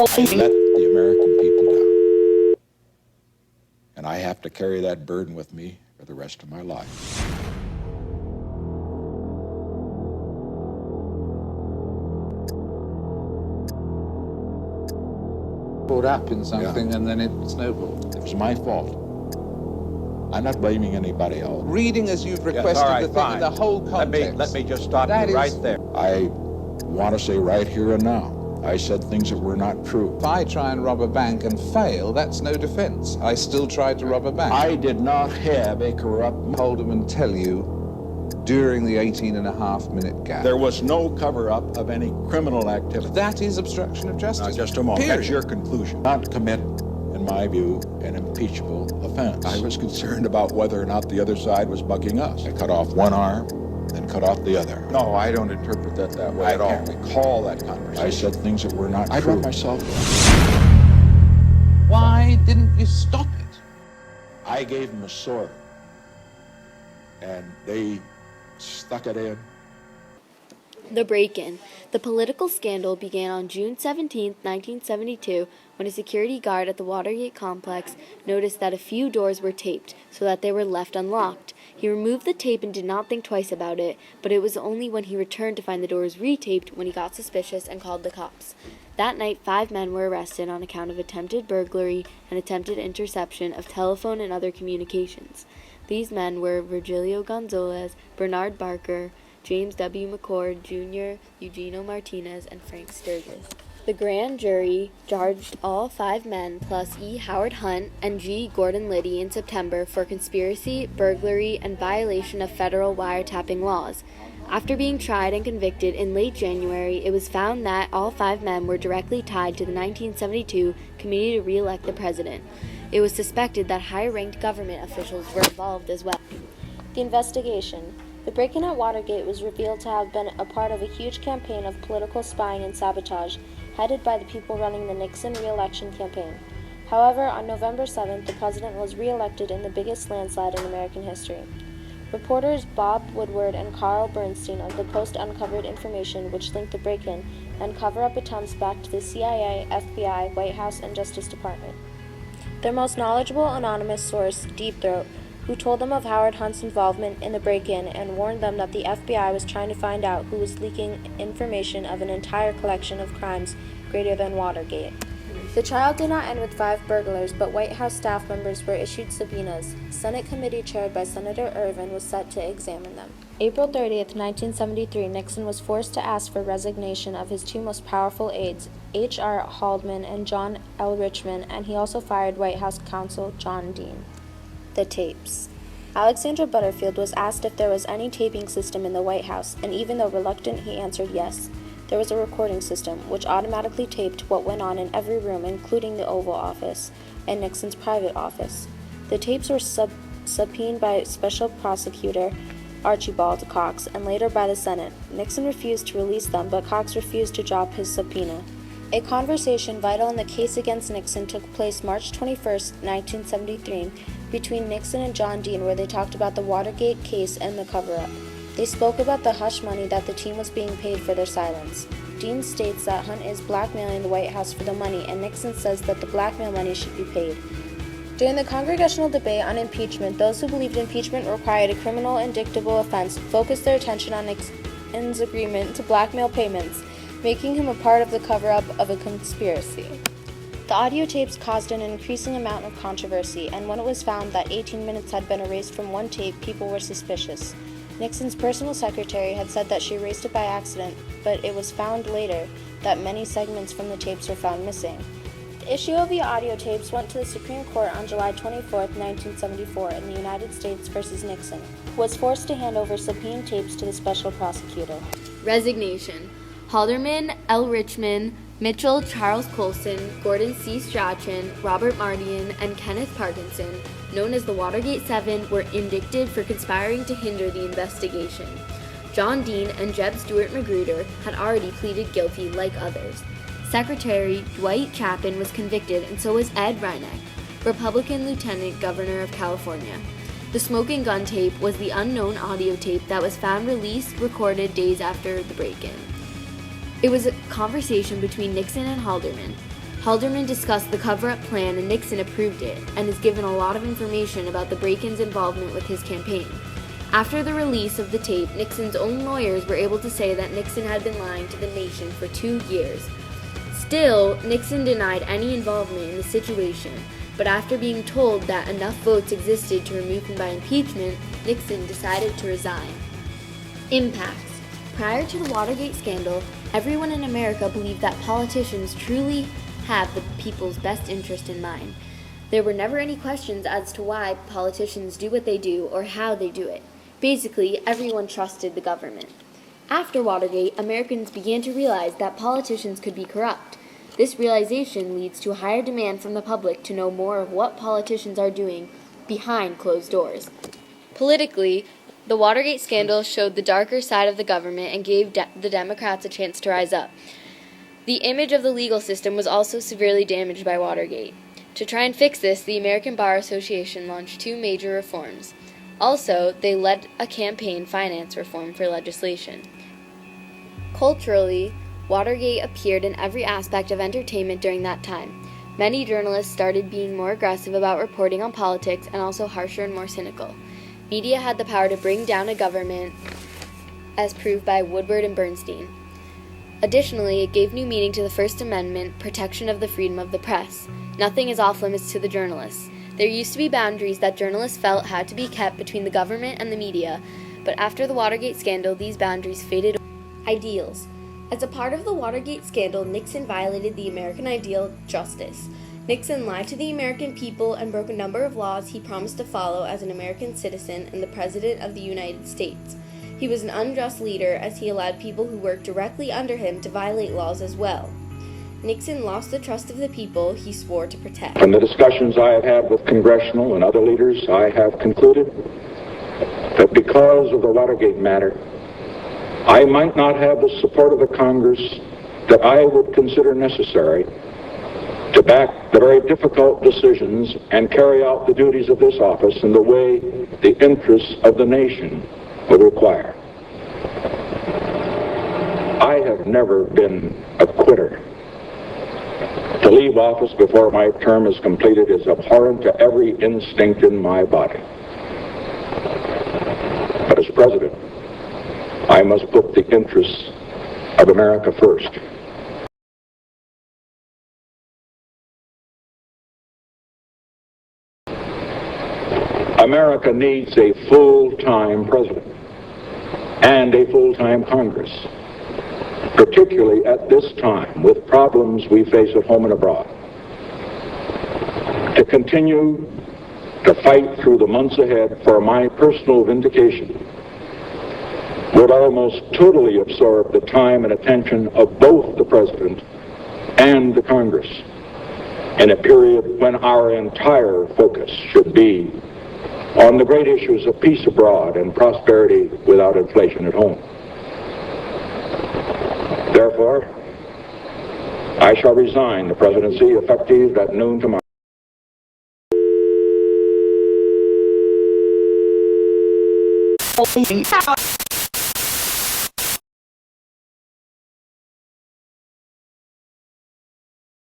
let the American people down. And I have to carry that burden with me for the rest of my life. Caught up in something and then it snowballed. It was my fault. I'm not blaming anybody else. Reading as you've requested the whole context. Let me just stop you right there. I want to say right here and now, I said things that were not true. If I try and rob a bank and fail, that's no defense. I still tried to rob a bank. I did not have a corrupt... Hold them and tell you during the 18.5-minute gap. There was no cover-up of any criminal activity. That is obstruction of justice. Now, just a moment. Period. That's your conclusion. Not commit, in my view, an impeachable offense. I was concerned about whether or not the other side was bugging us. I cut off one arm, then cut off the other. No, I don't interpret that way at all. I can't recall that conversation. I said things that were not true. I brought myself down. Why didn't you stop it? I gave them a sword, and they stuck it in. The break-in. The political scandal began on June 17, 1972, when a security guard at the Watergate complex noticed that a few doors were taped so that they were left unlocked. He removed the tape and did not think twice about it, but it was only when he returned to find the doors retaped when he got suspicious and called the cops. That night, 5 men were arrested on account of attempted burglary and attempted interception of telephone and other communications. These men were Virgilio Gonzalez, Bernard Barker, James W. McCord Jr., Eugenio Martinez, and Frank Sturgis. The grand jury charged all 5 men plus E. Howard Hunt and G. Gordon Liddy in September for conspiracy, burglary, and violation of federal wiretapping laws. After being tried and convicted in late January, it was found that all 5 men were directly tied to the 1972 Committee to Re-elect the President. It was suspected that high-ranked government officials were involved as well. The investigation. The break-in at Watergate was revealed to have been a part of a huge campaign of political spying and sabotage, headed by the people running the Nixon re-election campaign. However, on November 7th, the president was re-elected in the biggest landslide in American history. Reporters Bob Woodward and Carl Bernstein of the Post uncovered information which linked the break-in and cover-up attempts back to the CIA, FBI, White House, and Justice Department. Their most knowledgeable anonymous source, Deep Throat, who told them of Howard Hunt's involvement in the break-in and warned them that the FBI was trying to find out who was leaking information of an entire collection of crimes greater than Watergate. The trial did not end with 5 burglars, but White House staff members were issued subpoenas. Senate committee chaired by Senator Ervin was set to examine them. April 30th, 1973, Nixon was forced to ask for resignation of his 2 most powerful aides, H.R. Haldeman and John L. Richmond, and he also fired White House counsel John Dean. The tapes. Alexandra Butterfield was asked if there was any taping system in the White House, and even though reluctant, he answered yes. There was a recording system, which automatically taped what went on in every room, including the Oval Office and Nixon's private office. The tapes were subpoenaed by Special Prosecutor Archibald Cox and later by the Senate. Nixon refused to release them, but Cox refused to drop his subpoena. A conversation vital in the case against Nixon took place March 21, 1973, between Nixon and John Dean, where they talked about the Watergate case and the cover-up. They spoke about the hush money that the team was being paid for their silence. Dean states that Hunt is blackmailing the White House for the money, and Nixon says that the blackmail money should be paid. During the congressional debate on impeachment, those who believed impeachment required a criminal indictable offense focused their attention on Nixon's agreement to blackmail payments, making him a part of the cover-up of a conspiracy. The audio tapes caused an increasing amount of controversy, and when it was found that 18 minutes had been erased from one tape, people were suspicious. Nixon's personal secretary had said that she erased it by accident, but it was found later that many segments from the tapes were found missing. The issue of the audio tapes went to the Supreme Court on July 24, 1974, in the United States versus Nixon, who was forced to hand over subpoenaed tapes to the special prosecutor. Resignation. Haldeman L. Richmond, Mitchell Charles Colson, Gordon C. Strachan, Robert Mardian, and Kenneth Parkinson, known as the Watergate 7, were indicted for conspiring to hinder the investigation. John Dean and Jeb Stuart Magruder had already pleaded guilty like others. Secretary Dwight Chapin was convicted, and so was Ed Reinecke, Republican Lieutenant Governor of California. The smoking gun tape was the unknown audio tape that was found released, recorded days after the break-in. It was a conversation between Nixon and Haldeman. Haldeman discussed the cover-up plan and Nixon approved it, and is given a lot of information about the break-in's involvement with his campaign. After the release of the tape, Nixon's own lawyers were able to say that Nixon had been lying to the nation for 2 years. Still, Nixon denied any involvement in the situation, but after being told that enough votes existed to remove him by impeachment, Nixon decided to resign. Impacts. Prior to the Watergate scandal, everyone in America believed that politicians truly have the people's best interest in mind. There were never any questions as to why politicians do what they do or how they do it. Basically, everyone trusted the government. After Watergate, Americans began to realize that politicians could be corrupt. This realization leads to a higher demand from the public to know more of what politicians are doing behind closed doors. Politically, the Watergate scandal showed the darker side of the government and gave the Democrats a chance to rise up. The image of the legal system was also severely damaged by Watergate. To try and fix this, the American Bar Association launched 2 major reforms. Also, they led a campaign finance reform for legislation. Culturally, Watergate appeared in every aspect of entertainment during that time. Many journalists started being more aggressive about reporting on politics and also harsher and more cynical. Media had the power to bring down a government, as proved by Woodward and Bernstein. Additionally, it gave new meaning to the First Amendment, protection of the freedom of the press. Nothing is off limits to the journalists. There used to be boundaries that journalists felt had to be kept between the government and the media, but after the Watergate scandal, these boundaries faded. Ideals. As a part of the Watergate scandal, Nixon violated the American ideal, justice. Nixon lied to the American people and broke a number of laws he promised to follow as an American citizen and the President of the United States. He was an unjust leader as he allowed people who worked directly under him to violate laws as well. Nixon lost the trust of the people he swore to protect. From the discussions I have had with congressional and other leaders, I have concluded that because of the Watergate matter, I might not have the support of the Congress that I would consider necessary to back the very difficult decisions and carry out the duties of this office in the way the interests of the nation will require. I have never been a quitter. To leave office before my term is completed is abhorrent to every instinct in my body. But as president, I must put the interests of America first. America needs a full-time president and a full-time Congress, particularly at this time with problems we face at home and abroad. To continue to fight through the months ahead for my personal vindication would almost totally absorb the time and attention of both the President and the Congress in a period when our entire focus should be on the great issues of peace abroad and prosperity without inflation at home. Therefore, I shall resign the presidency effective at noon tomorrow.